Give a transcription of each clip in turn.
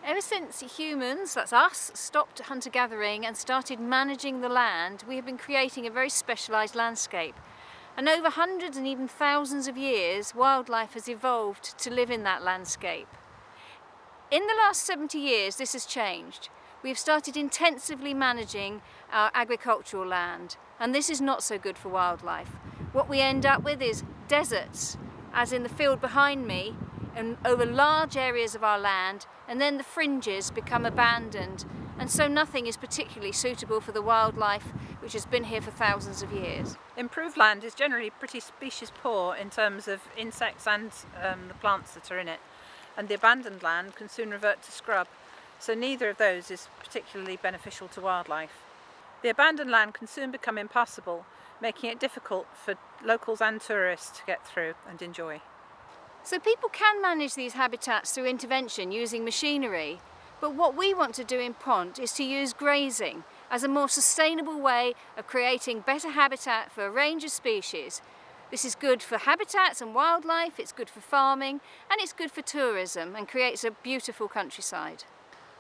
Ever since humans, that's us, stopped hunter-gathering and started managing the land, we have been creating a very specialised landscape. And over hundreds and even thousands of years, wildlife has evolved to live in that landscape. In the last 70 years, this has changed. We have started intensively managing our agricultural land, and this is not so good for wildlife. What we end up with is deserts, as in the field behind me, and over large areas of our land, and then the fringes become abandoned, and so nothing is particularly suitable for the wildlife which has been here for thousands of years. Improved land is generally pretty species poor in terms of insects and the plants that are in it, and the abandoned land can soon revert to scrub, so neither of those is particularly beneficial to wildlife. The abandoned land can soon become impassable, making it difficult for locals and tourists to get through and enjoy. So people can manage these habitats through intervention using machinery, but what we want to do in PONT is to use grazing as a more sustainable way of creating better habitat for a range of species. This is good for habitats and wildlife, it's good for farming, and it's good for tourism and creates a beautiful countryside.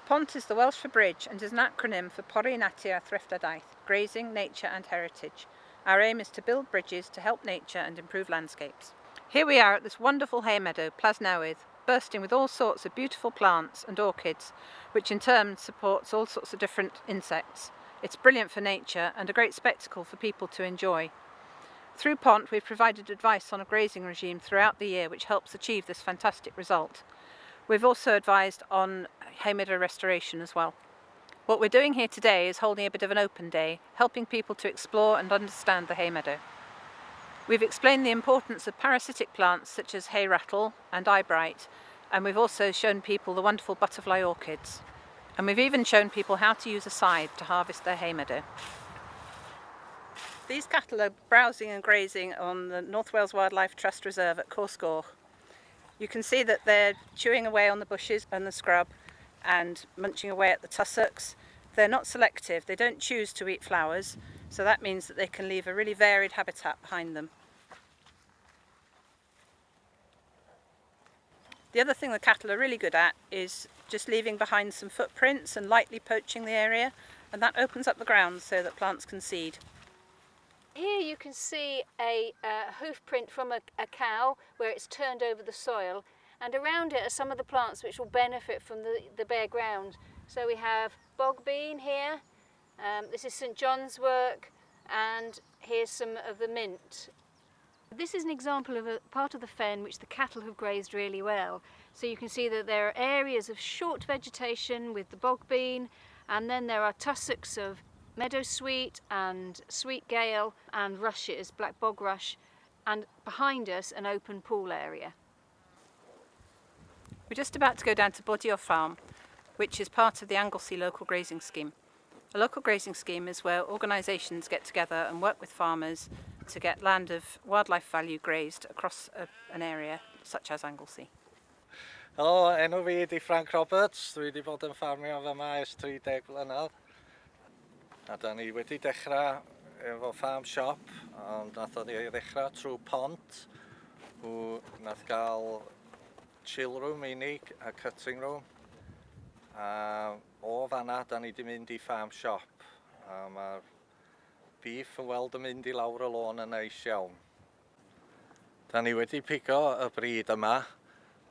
PONT is the Welsh for bridge and is an acronym for Pori Natur Thriftadaeth, Grazing, Nature and Heritage. Our aim is to build bridges to help nature and improve landscapes. Here we are at this wonderful hay meadow, Plasnewydd, bursting with all sorts of beautiful plants and orchids, which in turn supports all sorts of different insects. It's brilliant for nature and a great spectacle for people to enjoy. Through PONT we've provided advice on a grazing regime throughout the year which helps achieve this fantastic result. We've also advised on hay meadow restoration as well. What we're doing here today is holding a bit of an open day, helping people to explore and understand the hay meadow. We've explained the importance of parasitic plants such as hay rattle and eyebright, and we've also shown people the wonderful butterfly orchids. And we've even shown people how to use a scythe to harvest their hay meadow. These cattle are browsing and grazing on the North Wales Wildlife Trust Reserve at Corsgorch. You can see that they're chewing away on the bushes and the scrub and munching away at the tussocks. They're not selective, they don't choose to eat flowers, so that means that they can leave a really varied habitat behind them. The other thing the cattle are really good at is just leaving behind some footprints and lightly poaching the area, and that opens up the ground so that plants can seed. Here you can see a hoof print from a cow where it's turned over the soil, and around it are some of the plants which will benefit from the bare ground. So we have bog bean here, this is St John's work, and here's some of the mint. This is an example of a part of the fen which the cattle have grazed really well. So you can see that there are areas of short vegetation with the bog bean, and then there are tussocks of meadow sweet and sweet gale and rushes, black bog rush, and behind us an open pool area. We're just about to go down to Bodio Farm, which is part of the Anglesey local grazing scheme. A local grazing scheme is where organisations get together and work with farmers to get land of wildlife value grazed across an area such as Anglesey. Helo, enw fi ydi Frank Roberts, dwi wedi bod yn ffarmio fyma ers 30 mlynedd. A da ni wedi dechrau efo farm shop, ond nath ni ddechrau trwy PONT, hw nath gael chill room unig a cutting room. A o fanna da ni wedi mynd I farm shop, a mae'r beef yn weld yn mynd I lawr y lôn yn neis iawn. Da ni wedi pigo y bryd yma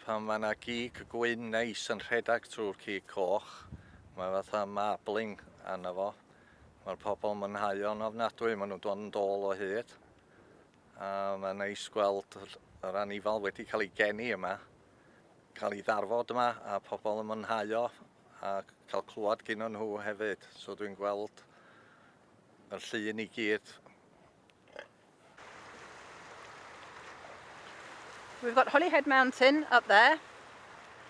pan mae yna gig gwyn neis yn rhedeg trwy'r cig coch. Mae fatha marbling arno fo. Mae'r pobl yn mwynhau o'n ofnadwy, maen nhw'n dod yn dôl o hyd. Mae'n neis gweld yr anifal wedi cael ei geni yma, cael ei ddarfod yma, a pobl yn mwynhau o, a cael clywed gyn nhw hefyd. So dwi'n gweld yr llun I gyd. We've got Holyhead Mountain up there,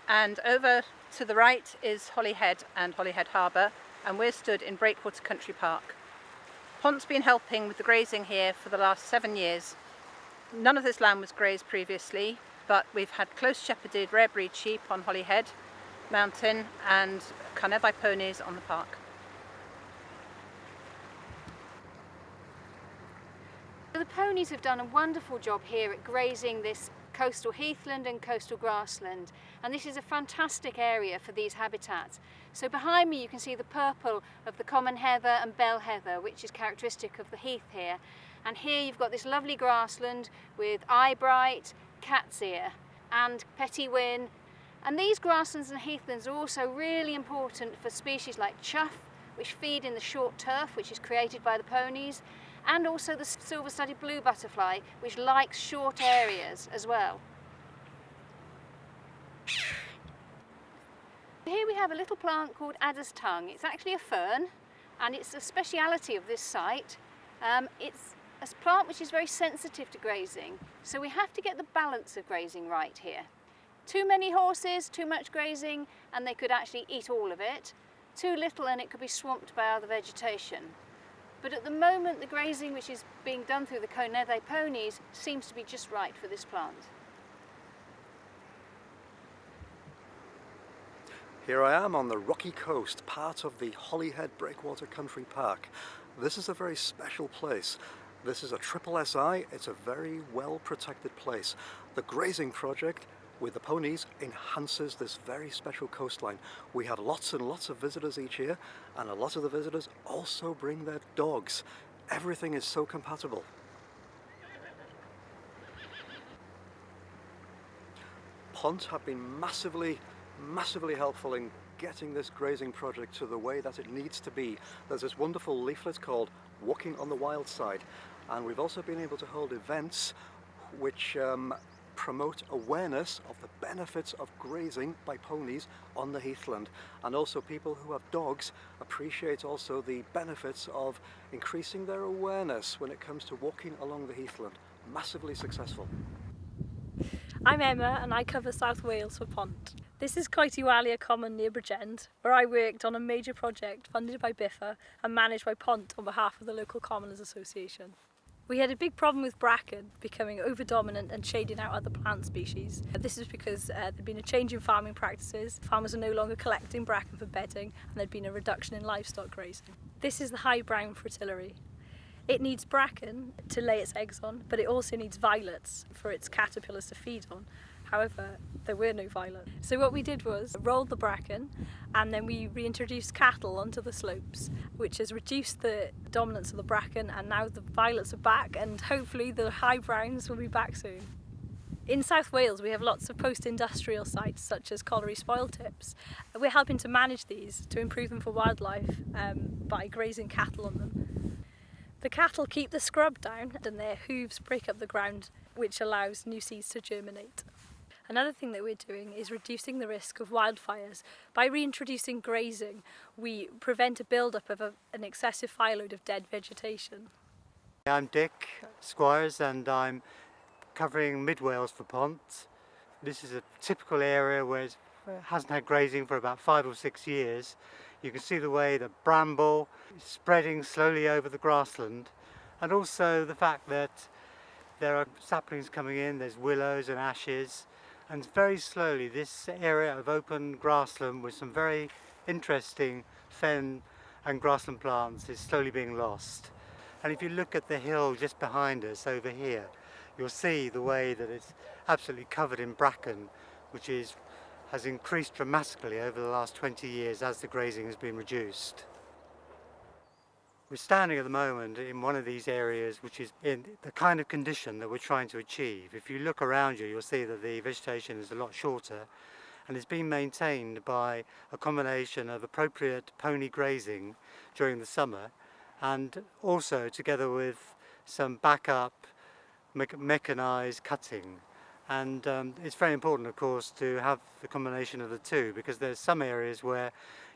and over to the right is Holyhead and Holyhead Harbour, and we're stood in Breakwater Country Park. PONT's been helping with the grazing here for the last 7 years. None of this land was grazed previously, but we've had close shepherded rare breed sheep on Holyhead Mountain and Carneddau ponies on the park. The ponies have done a wonderful job here at grazing this coastal heathland and coastal grassland, and this is a fantastic area for these habitats. So behind me you can see the purple of the common heather and bell heather, which is characteristic of the heath here, and here you've got this lovely grassland with eyebright, cat's ear and pettywin. And these grasslands and heathlands are also really important for species like chough, which feed in the short turf which is created by the ponies, and also the silver-studded blue butterfly, which likes short areas as well. Here we have a little plant called adder's tongue. It's actually a fern, and it's a speciality of this site. It's a plant which is very sensitive to grazing, so we have to get the balance of grazing right here. Too many horses, too much grazing, and they could actually eat all of it. Too little and it could be swamped by other vegetation. But at the moment the grazing which is being done through the Conedde ponies seems to be just right for this plant. Here I am on the rocky coast, part of the Holyhead Breakwater Country Park. This is a very special place. This is a triple SI, it's a very well protected place. The grazing project with the ponies enhances this very special coastline. We have lots and lots of visitors each year, and a lot of the visitors also bring their dogs. Everything is so compatible. PONT have been massively helpful in getting this grazing project to the way that it needs to be. There's this wonderful leaflet called Walking on the Wild Side, and we've also been able to hold events which promote awareness of the benefits of grazing by ponies on the heathland, and also people who have dogs appreciate also the benefits of increasing their awareness when it comes to walking along the heathland. Massively successful. I'm Emma and I cover South Wales for PONT. This is Coitiwalia Common near Bridgend, where I worked on a major project funded by BIFA and managed by PONT on behalf of the local Commoners Association. We had a big problem with bracken becoming over-dominant and shading out other plant species. This is because there'd been a change in farming practices. Farmers are no longer collecting bracken for bedding, and there'd been a reduction in livestock grazing. This is the high brown fritillary. It needs bracken to lay its eggs on, but it also needs violets for its caterpillars to feed on. However, there were no violets. So what we did was rolled the bracken, and then we reintroduced cattle onto the slopes, which has reduced the dominance of the bracken, and now the violets are back, and hopefully the high browns will be back soon. In South Wales we have lots of post-industrial sites such as colliery spoil tips. We're helping to manage these to improve them for wildlife by grazing cattle on them. The cattle keep the scrub down and their hooves break up the ground, which allows new seeds to germinate. Another thing that we're doing is reducing the risk of wildfires. By reintroducing grazing, we prevent a build-up of an excessive fire load of dead vegetation. I'm Dick Squires and I'm covering Mid Wales for PONT. This is a typical area where it hasn't had grazing for about 5 or 6 years. You can see the way the bramble is spreading slowly over the grassland, and also the fact that there are saplings coming in, there's willows and ashes, and very slowly this area of open grassland with some very interesting fen and grassland plants is slowly being lost. And if you look at the hill just behind us over here, you'll see the way that it's absolutely covered in bracken, which has increased dramatically over the last 20 years as the grazing has been reduced. We're standing at the moment in one of these areas which is in the kind of condition that we're trying to achieve. If you look around you, you'll see that the vegetation is a lot shorter, and it's been maintained by a combination of appropriate pony grazing during the summer, and also together with some backup mechanised cutting. And it's very important, of course, to have the combination of the two, because there's some areas where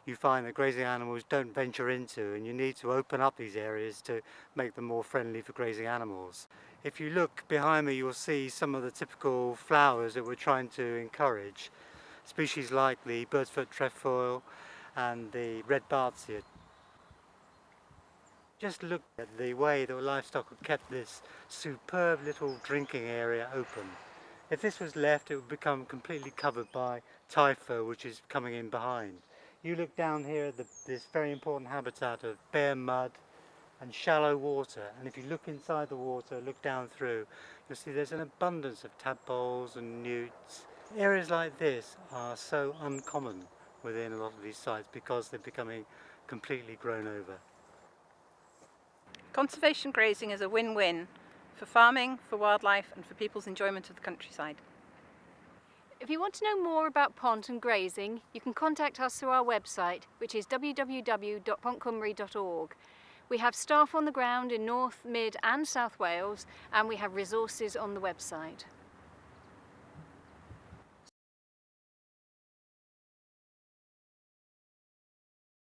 you find that grazing animals don't venture into, and you need to open up these areas to make them more friendly for grazing animals. If you look behind me, you'll see some of the typical flowers that we're trying to encourage. Species like the bird's-foot trefoil and the red bartsia. Just look at the way that livestock have kept this superb little drinking area open. If this was left, it would become completely covered by typho, which is coming in behind. You look down here at this very important habitat of bare mud and shallow water. And if you look inside the water, look down through, you'll see there's an abundance of tadpoles and newts. Areas like this are so uncommon within a lot of these sites because they're becoming completely grown over. Conservation grazing is a win-win for farming, for wildlife and for people's enjoyment of the countryside. If you want to know more about PONT and grazing, you can contact us through our website, which is www.pontcymru.org. We have staff on the ground in North, Mid and South Wales, and we have resources on the website.